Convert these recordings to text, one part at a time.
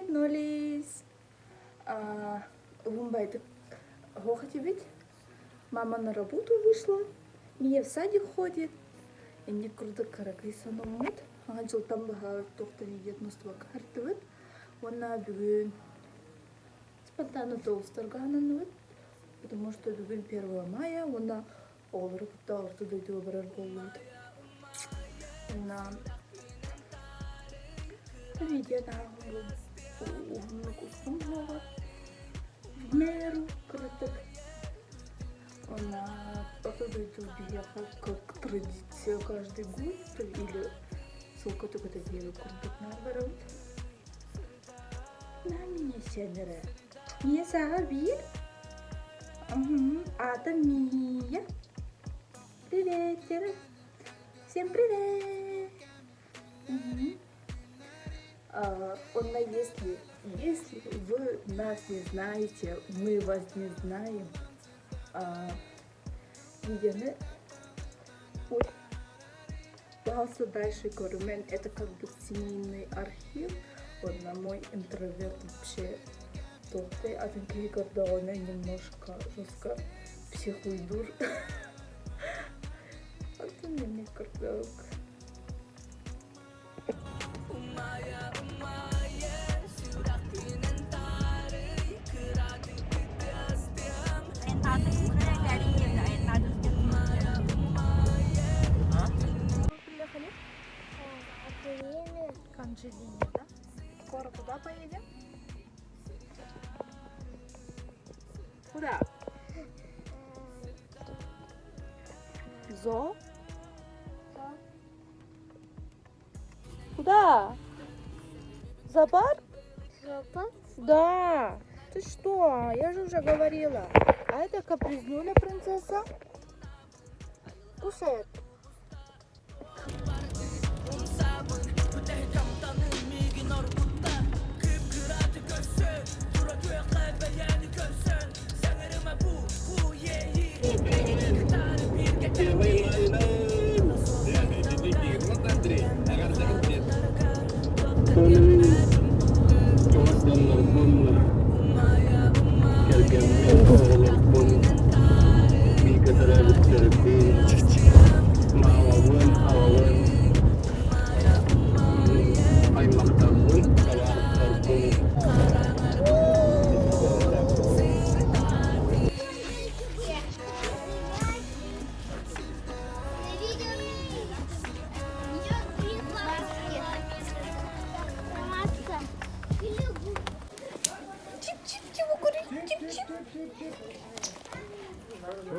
Нолис. Лумбайты. Хохоти ведь? Мама на работу вышла, Мия в садик ходит. И не круто каракай саномут. Анжел там бага тохтани детноство картывет. Она бүгін спонтанно толстырганын, потому что бүгін 1 мая, она олар куталар тудайды обрар болуд. Она видео на куском много, в меру круток. Она тудайды убияха как традиция каждый год, или сколько только это делают круток наоборот. На меня семеро. Мия Сабир. Это Мия. Привет, Тера. Всем привет. Она, если вы нас не знаете, мы вас не знаем, видео, ой, пожалуйста, дальше Гормен, это как бы семейный архив. Вот на мой интроверт вообще толстый, а такие, когда он немножко жестко психуйдур. Вот у меня карток. К Анжелине, да? Скоро куда поедем? Куда? Зо? Куда? Зоопарк? Зоопарк? Да. Ты что? Я же уже говорила. А это капризнуля принцесса. Кушает.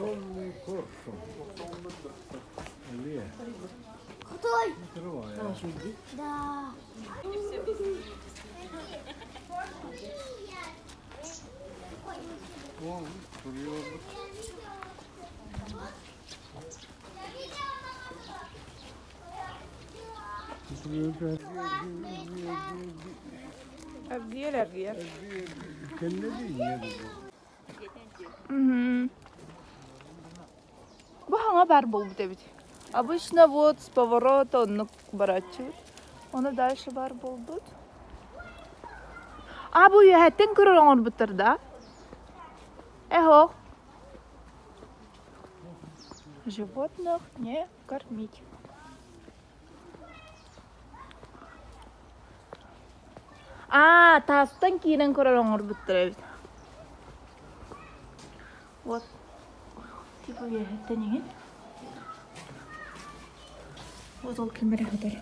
Темный коршун. Ле. Крутой? Открывай. Да. Вон, серьезно. Аргер. Баханга бар болду дебит. Обычно вот с поворота он барачу. Он дальше бар болдут. А бу яхтен көрөңөр бутыр да. Эхо. Животных не кормить. Тастан кийинен көрөңөр бутыр. Вот. Типа яхтен еген. Вот ол кемере кадар.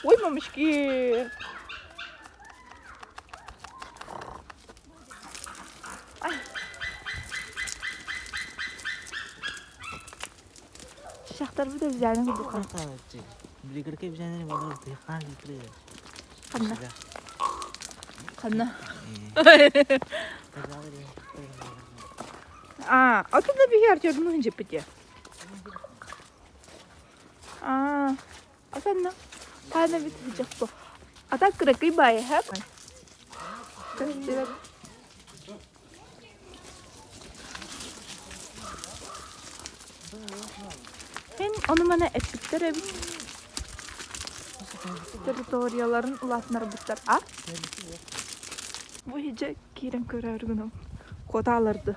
Ой, мамочки. Шахтар буде взяли на духа. Бли करके भी जाने वाला होते हैं कहाँ निकले Ханна. Отуда бігер тюрму гінжі піті. Ханна. Тайна від хіджахпо. А так крики бає, геп? Onu мене ettikleri territoriyaların ulatlar butlar. А? Bu hice kiren körergünüm. Kotalardı.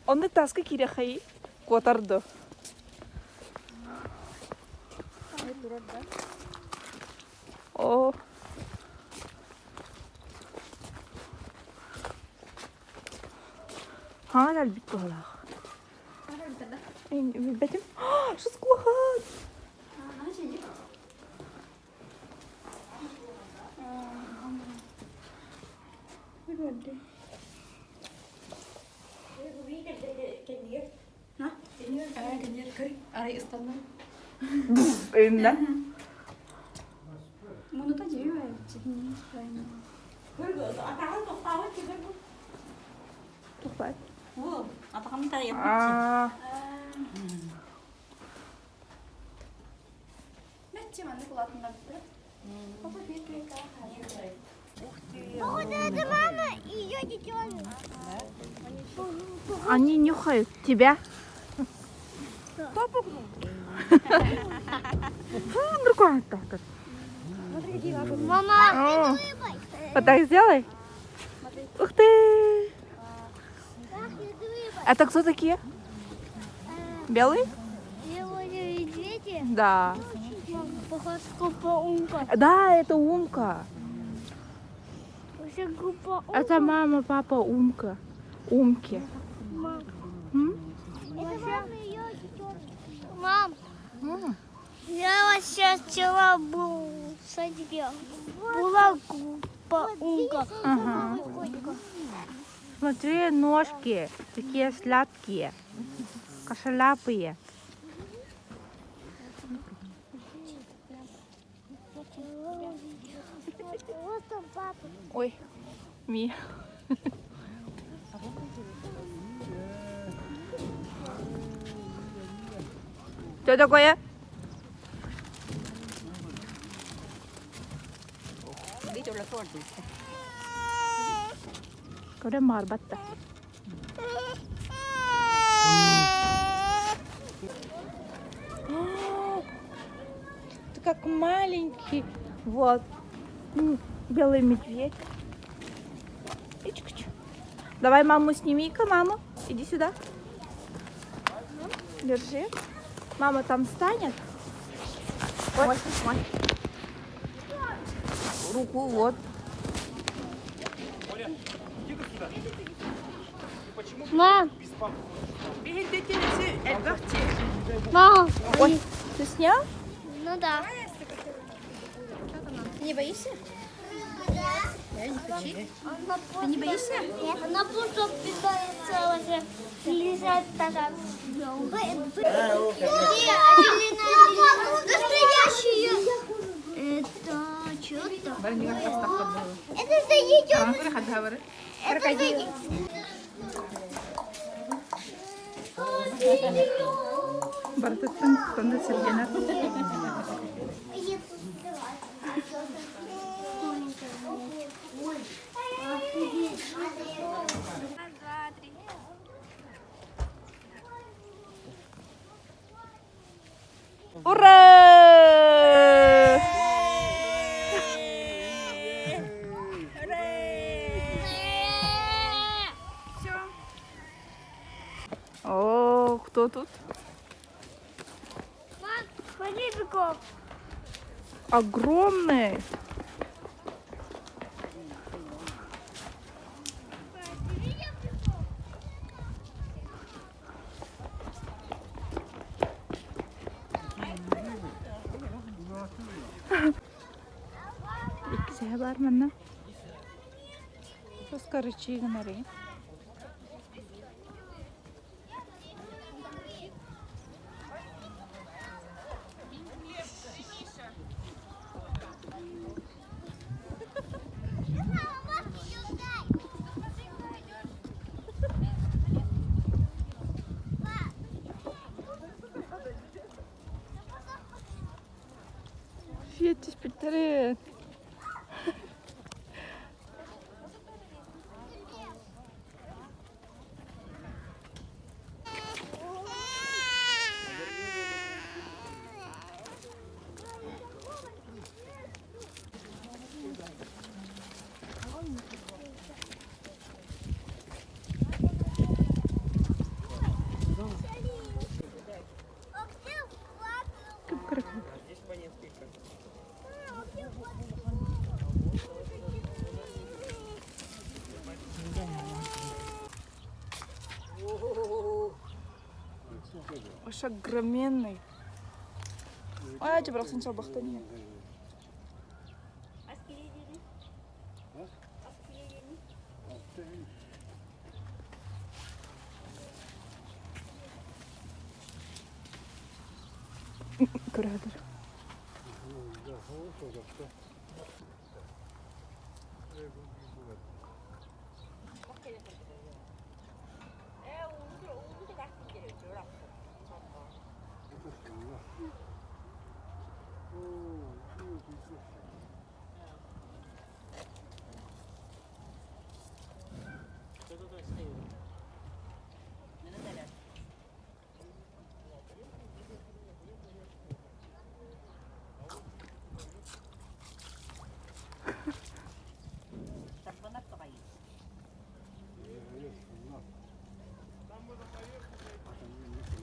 Onu taskı kire hayı kotardı. O. Hala bit kolak. Betim. Şu skulahat. Önünden. Bunu ta chỉ là Toplar. atau ya Aa. Macam mana kalau aku nak buat? Apa dia mereka? Походу, это мама и ее детёнок. Они нюхают тебя. Другая так. Мама, О. Вот так сделай. Ух ты! Это кто такие? Белые? белые медведи. Да. Похож группа умка. Да, это Умка. Вообще группа умка. Это мама, папа Умка. Умки. М? Это мама и ее детёнок. Мам, М. я вообще вчера был в садике. Была группа умка. Ага. Смотри, ножки такие сладкие, кошеляпые. Вот он, папа. Ой, Ми. Что такое? Куда марбатта? Ты как маленький. Вот. Белый медведь. Ичка-чу. Давай маму сними-ка, маму. Иди сюда. Держи. Мама там встанет. Ой, ой. Руку вот. Мам, мам. Ой, ты снял? Ну да. Не боишься? Ты не боишься? Нет, она просто питается уже лежать тогда. Где настоящие? Это что-то. Это зайдет. Это зайдет. Бартыттың сонда сергені. Ура! О, кто тут? Мам, смотри, бегом. Огромный. İkisi var mı? Поскорочи гнори. Yetiş bitti. аж огроменный. Ой, тебе просто ничего бахтани. Куратор.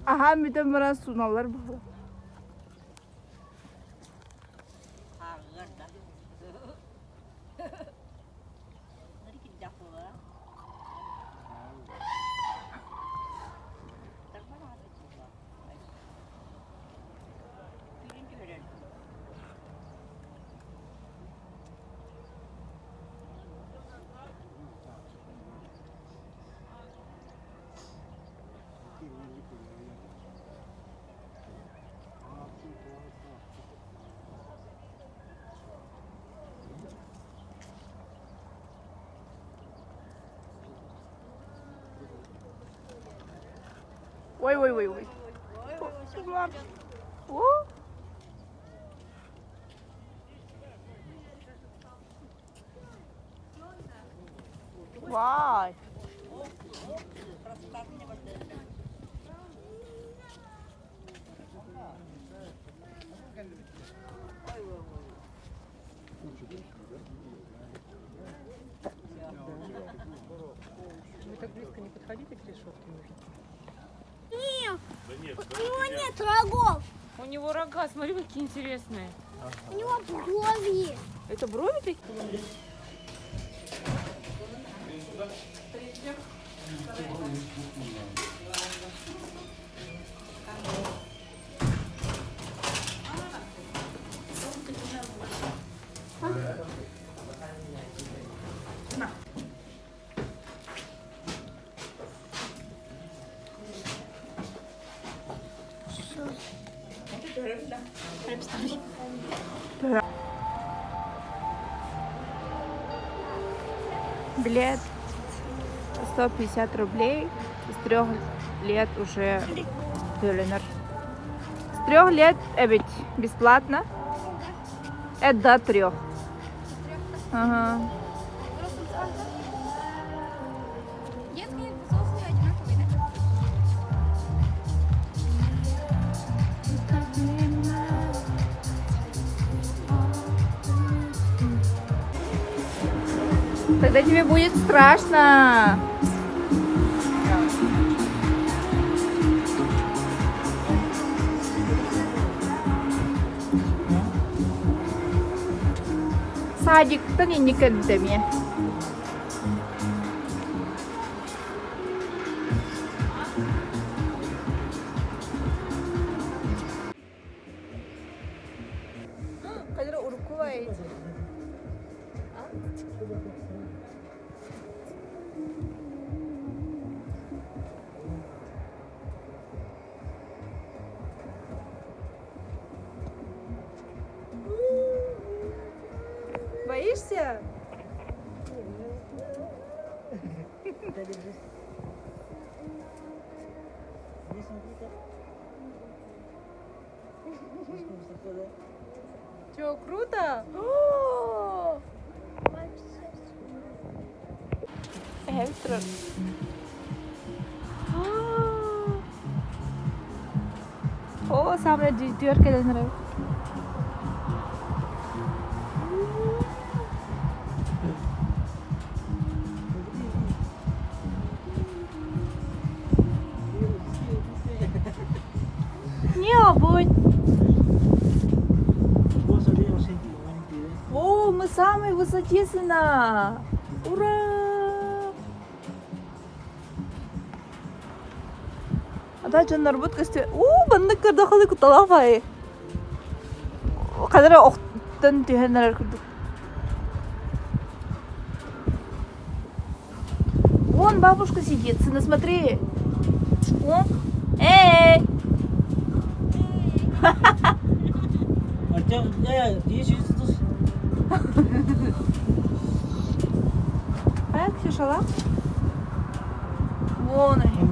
Aha bir de bana sunalar bu. Ой, ой, ой, ой. О. Вай. Вы так близко не подходите к решетке нужно. Нет, у него нет рогов. У него рога, смотри, какие интересные. У него брови. Это брови такие? Билет 150 рублей. С 3 лет уже төленер. С 3 лет ведь бесплатно. Это до 3. Ага. Детские и взрослые одинаковые, да? Тогда тебе будет страшно. Садик-то не кендеме. Kadar urku var. Боишься? Чё, круто? Электро. О, самая дверка нравится. Не огонь. О, мы самые высоте сына. Ура! Ата жаннар бут көсте. Бандык кырда халы кутала фай. Кадара оқтан түйенлер кырдык. Вон бабушка сидит, сына, смотри. О, эй! Артем, я через тут. А як Ксюшала? Вон они.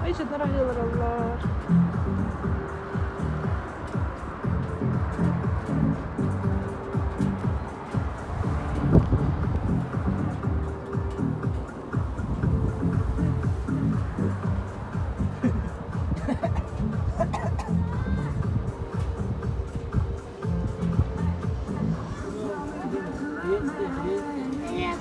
Ай, жаннар ағылар аллар. Нет.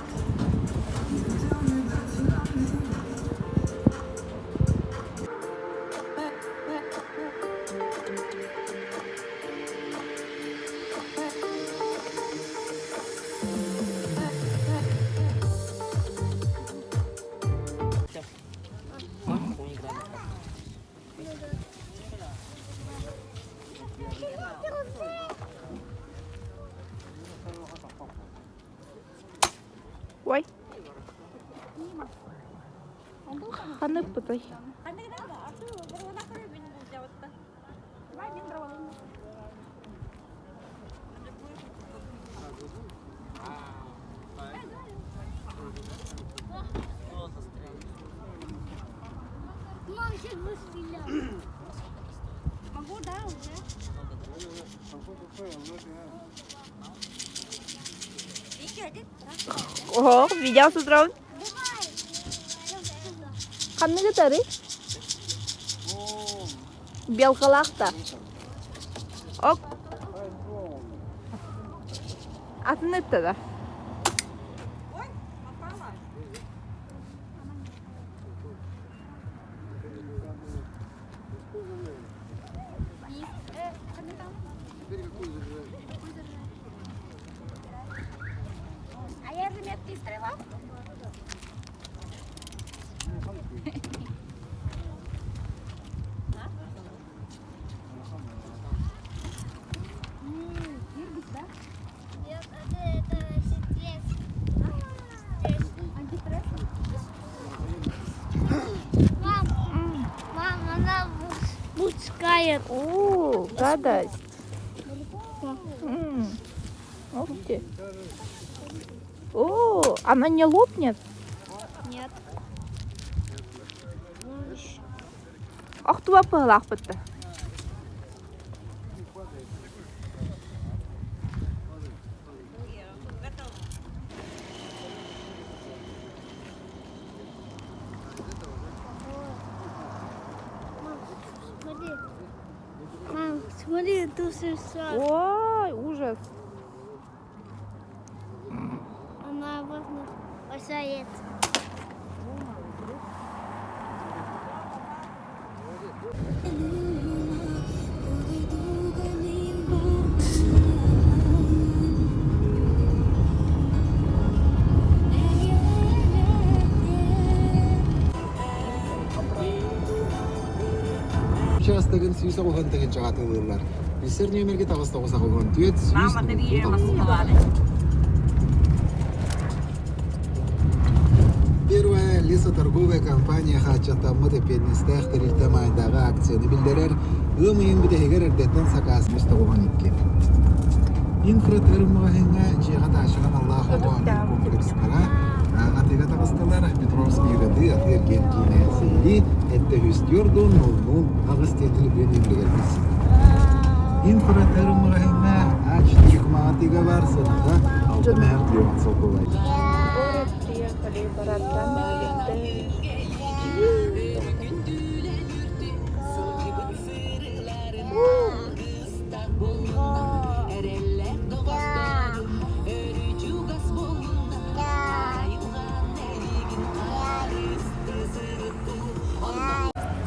Ой. Ханып бұтай. Мам, сейчас выстрелял. Могу, да, уже? Ого, видел с утра? Давай. Ханны гитары? Белкалақта. Ок. Атынытты да. А я заметки стрела? Нет, это стресс. Мам, она пускает. О, гадость. Ух ты. О, она не лопнет? Нет. Ах, туа пылақ бітті. Смотри. Мам, смотри, тут все. Ой, ужас. Она бросает. Участогын сүйіс оғылғандығын жағатылылар. Бесер нөмерге тағыста қоса қойған түйет сүйіс. Первая лесоторговая компания хачатаммыды пеннестах тәрілтамайдағы акцияны білдерер, ұмайын бүдегер әрдеттен сақас мүсті қоған еткен. Инфратұрмығына жеғат ашыған Аллах оған комплекскара атыға тағысталар Петровский ғыды атырген кейіне сейлі әтті үстерден олмон ағыз тетілі бен емлегерміз. Инфратұрмығына ачты екіма атыға бар сыныға алты мәр түйен соқылай. Приехали бараттан.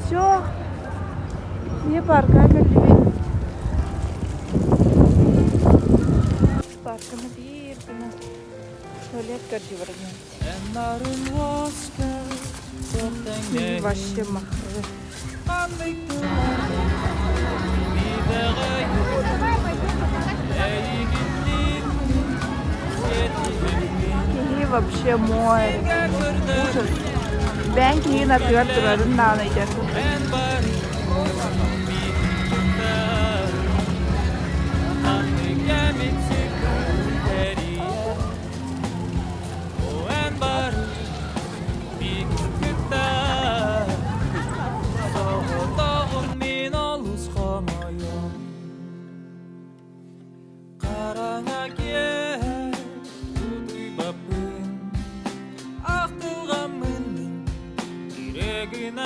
Все, не парка, как любит. Парканы bir күні туалет көрдүбөрген. Вообще махры. И вообще море. Ужас. Ben yine tiyatronun nanayacak. Ақтылған міннің жүрегін